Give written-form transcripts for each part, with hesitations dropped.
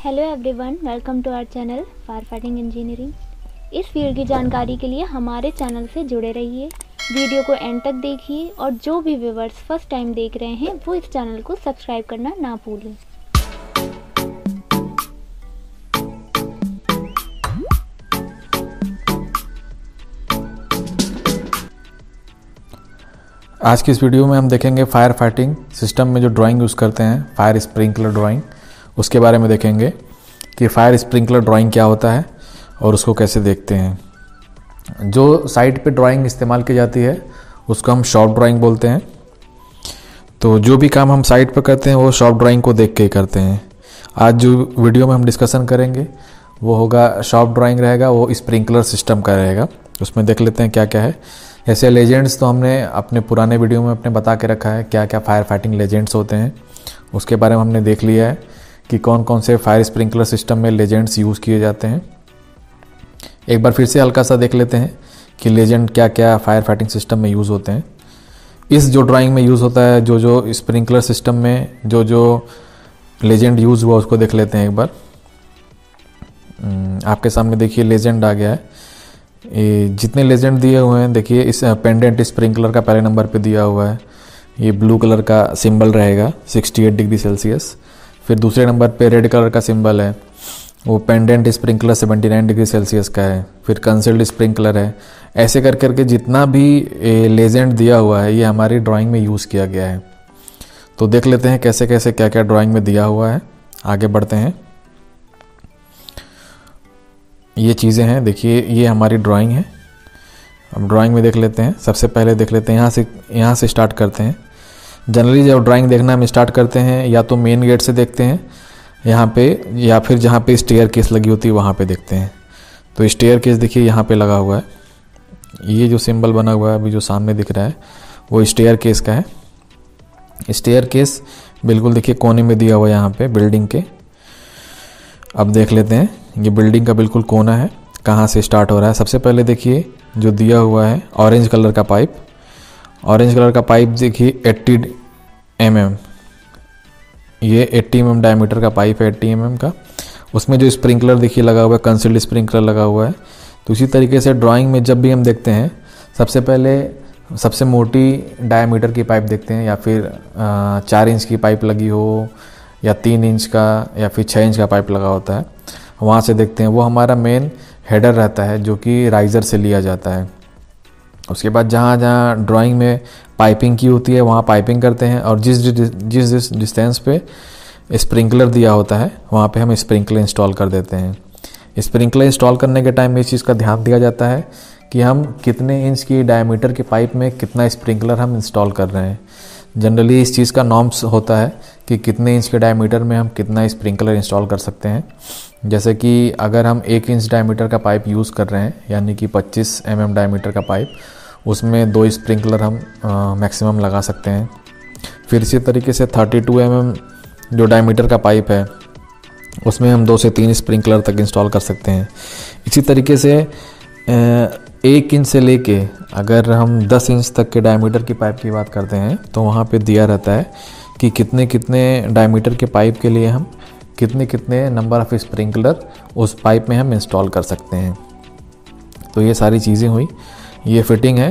Hello everyone, welcome to our channel fire fighting engineering. इस field की जानकारी के लिए हमारे चैनल से जुड़े रहिए, वीडियो को एंड तक देखिए और जो भी व्यूअर्स फर्स्ट टाइम देख रहे हैं वो इस चैनल को सब्सक्राइब करना ना भूलें। आज की इस वीडियो में हम देखेंगे फायर फाइटिंग सिस्टम में जो ड्राइंग यूज़ करते हैं, फायर स्प्रिंकलर ड्राइंग, उसके बारे में देखेंगे कि फायर स्प्रिंकलर ड्राइंग क्या होता है और उसको कैसे देखते हैं। जो साइट पे ड्राइंग इस्तेमाल की जाती है उसको हम शॉप ड्राइंग बोलते हैं। तो जो भी काम हम साइट पर करते हैं वो शॉप ड्राइंग को देख के ही करते हैं। आज जो वीडियो में हम डिस्कशन करेंगे वो होगा शॉप ड्राइंग रहेगा, वो स्प्रिंकलर सिस्टम का रहेगा। उसमें देख लेते हैं क्या क्या है। ऐसे लेजेंड्स तो हमने अपने पुराने वीडियो में अपने बता के रखा है, क्या क्या फायर फाइटिंग लेजेंड्स होते हैं उसके बारे में हमने देख लिया है कि कौन कौन से फायर स्प्रिंकलर सिस्टम में लेजेंड्स यूज़ किए जाते हैं। एक बार फिर से हल्का सा देख लेते हैं कि लेजेंड क्या क्या फायर फाइटिंग सिस्टम में यूज़ होते हैं। इस जो ड्राइंग में यूज़ होता है, जो स्प्रिंकलर सिस्टम में जो लेजेंड यूज़ हुआ उसको देख लेते हैं एक बार। आपके सामने देखिए लेजेंड आ गया है। ये जितने लेजेंड दिए हुए हैं देखिए, इस पेंडेंट स्प्रिंकलर का पहले नंबर पे दिया हुआ है, ये ब्लू कलर का सिंबल रहेगा 68 डिग्री सेल्सियस। फिर दूसरे नंबर पे रेड कलर का सिंबल है, वो पेंडेंट स्प्रिंकलर 79 डिग्री सेल्सियस का है। फिर कंसील्ड स्प्रिंकलर है। ऐसे कर करके जितना भी लेजेंड दिया हुआ है ये हमारी ड्राइंग में यूज़ किया गया है। तो देख लेते हैं कैसे कैसे क्या क्या ड्राइंग में दिया हुआ है। आगे बढ़ते हैं। ये चीज़ें हैं, देखिए ये हमारी ड्राइंग है। अब ड्राइंग में देख लेते हैं। सबसे पहले देख लेते हैं यहाँ से स्टार्ट करते हैं। जनरली जब ड्राइंग देखना हम स्टार्ट करते हैं या तो मेन गेट से देखते हैं यहाँ पे, या फिर जहाँ पे स्टेयर केस लगी होती है वहाँ पे देखते हैं। तो स्टेयर केस देखिए यहाँ पे लगा हुआ है। ये जो सिंबल बना हुआ है अभी जो सामने दिख रहा है वो स्टेयर केस का है। स्टेयर केस बिल्कुल देखिए कोने में दिया हुआ है यहाँ पे बिल्डिंग के। अब देख लेते हैं, ये बिल्डिंग का बिल्कुल कोना है, कहाँ से स्टार्ट हो रहा है। सबसे पहले देखिए जो दिया हुआ है ऑरेंज कलर का पाइप। ऑरेंज कलर का पाइप देखिए 80 mm, ये 80 mm डायमीटर का पाइप है, 80 mm का। उसमें जो स्प्रिंकलर देखिए लगा हुआ है, कंसील्ड स्प्रिंकलर लगा हुआ है। तो इसी तरीके से ड्राइंग में जब भी हम देखते हैं सबसे पहले सबसे मोटी डायमीटर की पाइप देखते हैं, या फिर 4 इंच की पाइप लगी हो, या 3 इंच का, या फिर 6 इंच का पाइप लगा होता है, वहाँ से देखते हैं। वो हमारा मेन हेडर रहता है जो कि राइज़र से लिया जाता है। उसके बाद जहाँ जहाँ ड्राइंग में पाइपिंग की होती है वहाँ पाइपिंग करते हैं, और जिस डिस्टेंस पे स्प्रिंकलर दिया होता है वहाँ पे हम स्प्रिंकलर इंस्टॉल कर देते हैं। स्प्रिंकलर इंस्टॉल करने के टाइम इस चीज़ का ध्यान दिया जाता है कि हम कितने इंच की डायमीटर के पाइप में कितना स्प्रिंकलर हम इंस्टॉल कर रहे हैं। जनरली इस चीज़ का नॉर्म्स होता है कि कितने इंच के डायमीटर में हम कितना स्प्रिंकलर इंस्टॉल कर सकते हैं। जैसे कि अगर हम 1 इंच डायमीटर का पाइप यूज़ कर रहे हैं, यानी कि 25 mm डायमीटर का पाइप, उसमें 2 स्प्रिंकलर हम मैक्सिमम लगा सकते हैं। फिर इसी तरीके से 32 mm जो डायमीटर का पाइप है उसमें हम 2 से 3 स्प्रिंकलर तक इंस्टॉल कर सकते हैं। इसी तरीके से 1 इंच से लेके अगर हम 10 इंच तक के डायमीटर की पाइप की बात करते हैं तो वहाँ पे दिया रहता है कि कितने कितने डायमीटर के पाइप के लिए हम कितने कितने नंबर ऑफ स्प्रिंकलर उस पाइप में हम इंस्टॉल कर सकते हैं। तो ये सारी चीज़ें हुई। ये फिटिंग है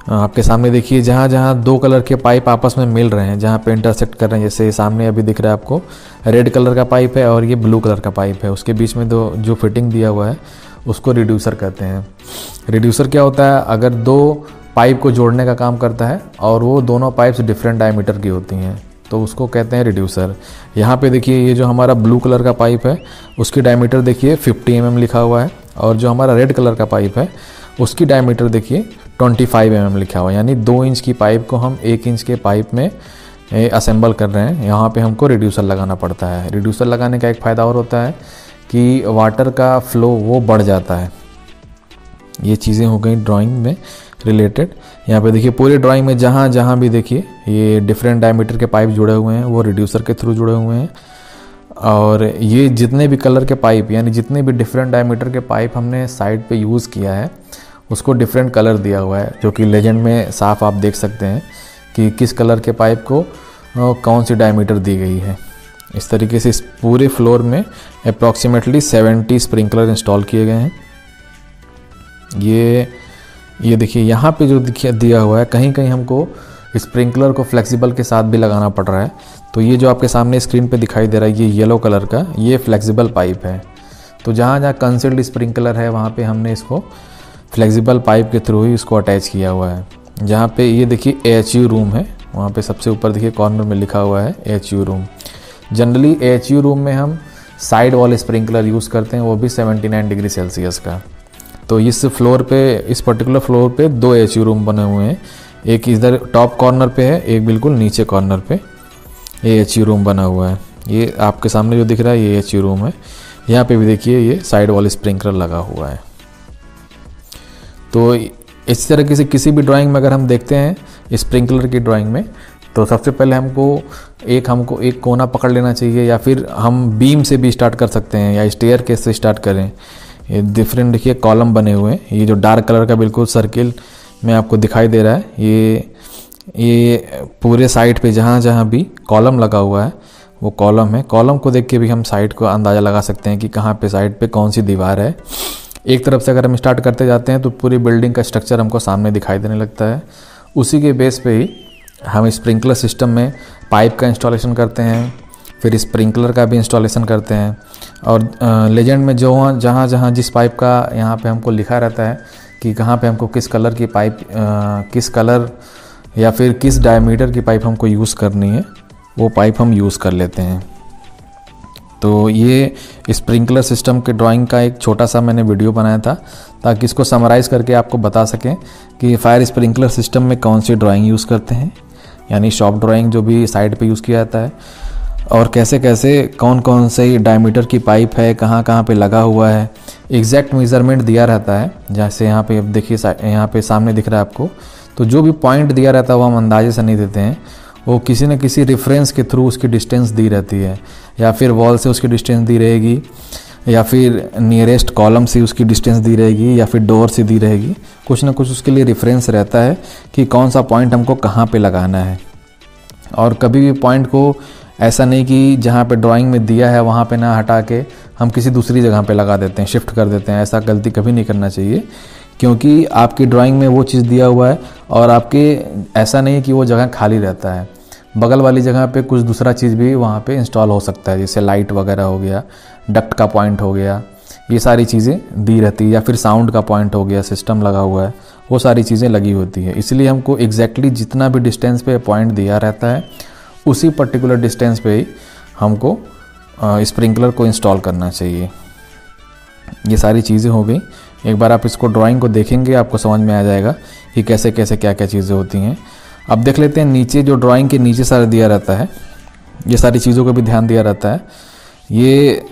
आपके सामने। देखिए जहाँ जहाँ 2 कलर के पाइप आपस में मिल रहे हैं, जहाँ पे इंटरसेक्ट कर रहे हैं, जैसे सामने अभी दिख रहा है आपको रेड कलर का पाइप है और ये ब्लू कलर का पाइप है, उसके बीच में जो फिटिंग दिया हुआ है उसको रिड्यूसर कहते हैं। रिड्यूसर क्या होता है? अगर 2 पाइप को जोड़ने का काम करता है और वो दोनों पाइप्स डिफरेंट डायमीटर की होती हैं तो उसको कहते हैं रिड्यूसर। यहाँ पे देखिए ये जो हमारा ब्लू कलर का पाइप है उसकी डायमीटर देखिए 50 mm लिखा हुआ है, और जो हमारा रेड कलर का पाइप है उसकी डायमीटर देखिए 25 mm लिखा हुआ है। यानी 2 इंच की पाइप को हम 1 इंच के पाइप में असेंबल कर रहे हैं। यहाँ पे हमको रिड्यूसर लगाना पड़ता है। रिड्यूसर लगाने का एक फ़ायदा और होता है कि वाटर का फ्लो वो बढ़ जाता है। ये चीज़ें हो गई ड्राइंग में रिलेटेड। यहाँ पे देखिए पूरी ड्राइंग में जहाँ जहाँ भी देखिए ये डिफरेंट डायमीटर के पाइप जुड़े हुए हैं वो रिड्यूसर के थ्रू जुड़े हुए हैं। और ये जितने भी कलर के पाइप, यानी जितने भी डिफरेंट डायमीटर के पाइप हमने साइड पे यूज़ किया है उसको डिफरेंट कलर दिया हुआ है, जो कि लेजेंड में साफ आप देख सकते हैं कि किस कलर के पाइप को कौन सी डायमीटर दी गई है। इस तरीके से इस पूरे फ्लोर में अप्रॉक्सीमेटली 70 स्प्रिंकलर इंस्टॉल किए गए हैं। ये देखिए यहाँ पे जो दिया हुआ है, कहीं कहीं हमको स्प्रिंकलर को फ्लेक्सिबल के साथ भी लगाना पड़ रहा है। तो ये जो आपके सामने स्क्रीन पे दिखाई दे रहा है, ये येलो कलर का, ये फ्लेक्सिबल पाइप है। तो जहाँ जहाँ कंसील्ड स्प्रिंकलर है वहाँ पे हमने इसको फ्लेक्सिबल पाइप के थ्रू ही इसको अटैच किया हुआ है। जहाँ पे ये देखिए AHU रूम है, वहाँ पे सबसे ऊपर देखिए कॉर्नर में लिखा हुआ है AHU room. Generally AHU room में हम साइड वॉल स्प्रिंकलर यूज़ करते हैं, वो भी 79 डिग्री सेल्सियस का। तो इस फ्लोर पे, इस पर्टिकुलर फ्लोर पे 2 AHU रूम बने हुए हैं। एक इधर टॉप कॉर्नर पे है, एक बिल्कुल नीचे कॉर्नर पे AHU रूम बना हुआ है। ये आपके सामने जो दिख रहा है ये AHU रूम है। यहाँ पे भी देखिए ये साइड वॉल स्प्रिंकलर लगा हुआ है। तो इस तरीके से किसी भी ड्राइंग में अगर हम देखते हैं स्प्रिंकलर की ड्राइंग में, तो सबसे पहले हमको एक कोना पकड़ लेना चाहिए, या फिर हम बीम से भी स्टार्ट कर सकते हैं या स्टेयर केस से स्टार्ट करें। ये डिफरेंट देखिए कॉलम बने हुए हैं। ये जो डार्क कलर का बिल्कुल सर्किल में आपको दिखाई दे रहा है, ये पूरे साइड पे जहाँ जहाँ भी कॉलम लगा हुआ है वो कॉलम है। कॉलम को देख के भी हम साइड को अंदाज़ा लगा सकते हैं कि कहाँ पे साइड पे कौन सी दीवार है। एक तरफ से अगर हम स्टार्ट करते जाते हैं तो पूरी बिल्डिंग का स्ट्रक्चर हमको सामने दिखाई देने लगता है। उसी के बेस पे ही हम स्प्रिंकलर सिस्टम में पाइप का इंस्टॉलेशन करते हैं, फिर स्प्रिंकलर का भी इंस्टॉलेशन करते हैं। और लेजेंड में जो जहाँ जहाँ जिस पाइप का यहाँ पे हमको लिखा रहता है कि कहाँ पे हमको किस कलर की पाइप, किस कलर या फिर किस डायमीटर की पाइप हमको यूज़ करनी है, वो पाइप हम यूज़ कर लेते हैं। तो ये स्प्रिंकलर सिस्टम के ड्राइंग का एक छोटा सा मैंने वीडियो बनाया था, ताकि इसको समराइज़ करके आपको बता सकें कि फायर स्प्रिंकलर सिस्टम में कौन सी ड्राइंग यूज़ करते हैं, यानी शॉप ड्राइंग जो भी साइड पे यूज़ किया जाता है, और कैसे कैसे कौन कौन से डायमीटर की पाइप है, कहाँ कहाँ पे लगा हुआ है, एग्जैक्ट मेज़रमेंट दिया रहता है। जैसे यहाँ पे देखिए, यहाँ पे सामने दिख रहा है आपको। तो जो भी पॉइंट दिया रहता है वो हम अंदाजे से नहीं देते हैं, वो किसी न किसी रेफरेंस के थ्रू उसकी डिस्टेंस दी रहती है, या फिर वॉल से उसकी डिस्टेंस दी रहेगी, या फिर नियरेस्ट कॉलम से उसकी डिस्टेंस दी रहेगी, या फिर डोर से दी रहेगी। कुछ ना कुछ उसके लिए रेफरेंस रहता है कि कौन सा पॉइंट हमको कहाँ पे लगाना है। और कभी भी पॉइंट को ऐसा नहीं कि जहाँ पे ड्राइंग में दिया है वहाँ पे ना हटा के हम किसी दूसरी जगह पे लगा देते हैं, शिफ्ट कर देते हैं। ऐसा गलती कभी नहीं करना चाहिए, क्योंकि आपकी ड्राइंग में वो चीज़ दिया हुआ है और आपके ऐसा नहीं कि वो जगह खाली रहता है। बगल वाली जगह पे कुछ दूसरा चीज़ भी वहाँ पे इंस्टॉल हो सकता है, जैसे लाइट वगैरह हो गया, डक्ट का पॉइंट हो गया, ये सारी चीज़ें दी रहती है, या फिर साउंड का पॉइंट हो गया, सिस्टम लगा हुआ है, वो सारी चीज़ें लगी होती है। इसलिए हमको एग्जैक्टली जितना भी डिस्टेंस पे पॉइंट दिया रहता है उसी पर्टिकुलर डिस्टेंस पे ही हमको स्प्रिंकलर को इंस्टॉल करना चाहिए। ये सारी चीज़ें हो गई। एक बार आप इसको ड्राइंग को देखेंगे आपको समझ में आ जाएगा कि कैसे कैसे क्या क्या चीज़ें होती हैं। अब देख लेते हैं नीचे, जो ड्राइंग के नीचे सारा दिया रहता है, ये सारी चीज़ों को भी ध्यान दिया रहता है। ये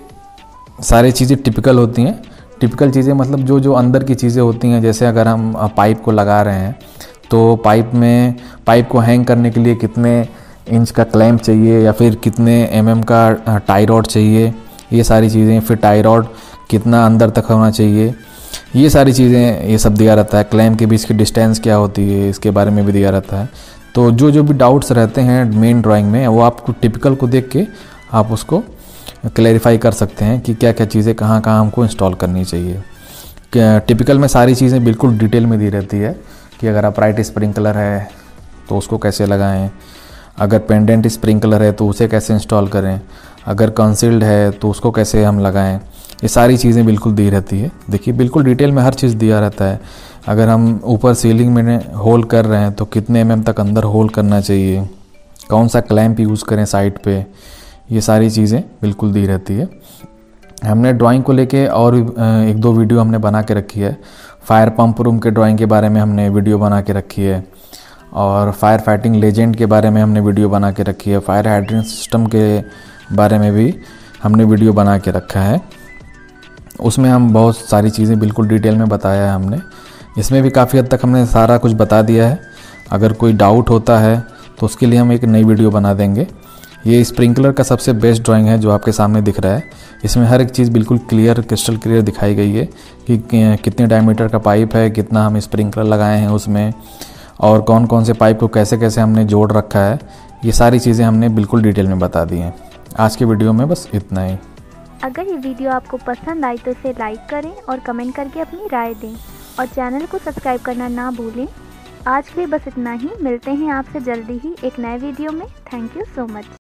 सारी चीज़ें टिपिकल होती हैं। टिपिकल चीज़ें मतलब जो जो अंदर की चीज़ें होती हैं, जैसे अगर हम पाइप को लगा रहे हैं तो पाइप को हैंग करने के लिए कितने इंच का क्लैंप चाहिए, या फिर कितने mm का टाई रॉड चाहिए, ये सारी चीज़ें। फिर टाई रॉड कितना अंदर तक होना चाहिए, ये सारी चीज़ें, ये सब दिया रहता है। क्लैंप के बीच की डिस्टेंस क्या होती है, इसके बारे में भी दिया रहता है। तो जो जो भी डाउट्स रहते हैं मेन ड्राइंग में, वो आपको टिपिकल को देख के आप उसको क्लैरिफाई कर सकते हैं कि क्या क्या चीज़ें कहाँ कहाँ हमको इंस्टॉल करनी चाहिए। टिपिकल में सारी चीज़ें बिल्कुल डिटेल में दी रहती है कि अगर अपराइट स्प्रिंकलर है तो उसको कैसे लगाएं, अगर पेंडेंट स्प्रिंकलर है तो उसे कैसे इंस्टॉल करें, अगर कंसील्ड है तो उसको कैसे हम लगाएं। ये सारी चीज़ें बिल्कुल दी रहती है। देखिए बिल्कुल डिटेल में हर चीज़ दिया रहता है। अगर हम ऊपर सीलिंग में होल कर रहे हैं तो कितने mm तक अंदर होल करना चाहिए, कौन सा क्लैंप यूज़ करें साइड पे, ये सारी चीज़ें बिल्कुल दी रहती है। हमने ड्राइंग को लेके और एक दो वीडियो हमने बना के रखी है। फायर पंप रूम के ड्राइंग के बारे में हमने वीडियो बना के रखी है, और फायर फाइटिंग लेजेंड के बारे में हमने वीडियो बना के रखी है। फायर हाइड्रेंट सिस्टम के बारे में भी हमने वीडियो बना के रखा है। उसमें हम बहुत सारी चीज़ें बिल्कुल डिटेल में बताया है हमने। इसमें भी काफ़ी हद तक हमने सारा कुछ बता दिया है। अगर कोई डाउट होता है तो उसके लिए हम एक नई वीडियो बना देंगे। ये स्प्रिंकलर का सबसे बेस्ट ड्राइंग है जो आपके सामने दिख रहा है। इसमें हर एक चीज़ बिल्कुल क्लियर, क्रिस्टल क्लियर दिखाई गई है कि कितने डायमीटर का पाइप है, कितना हम स्प्रिंकलर लगाए हैं उसमें, और कौन कौन से पाइप को कैसे कैसे हमने जोड़ रखा है। ये सारी चीज़ें हमने बिल्कुल डिटेल में बता दी हैं। आज की वीडियो में बस इतना ही। अगर ये वीडियो आपको पसंद आई तो इसे लाइक करें और कमेंट करके अपनी राय दें और चैनल को सब्सक्राइब करना ना भूलें। आज के लिए बस इतना ही, मिलते हैं आपसे जल्दी ही एक नए वीडियो में। Thank you so much.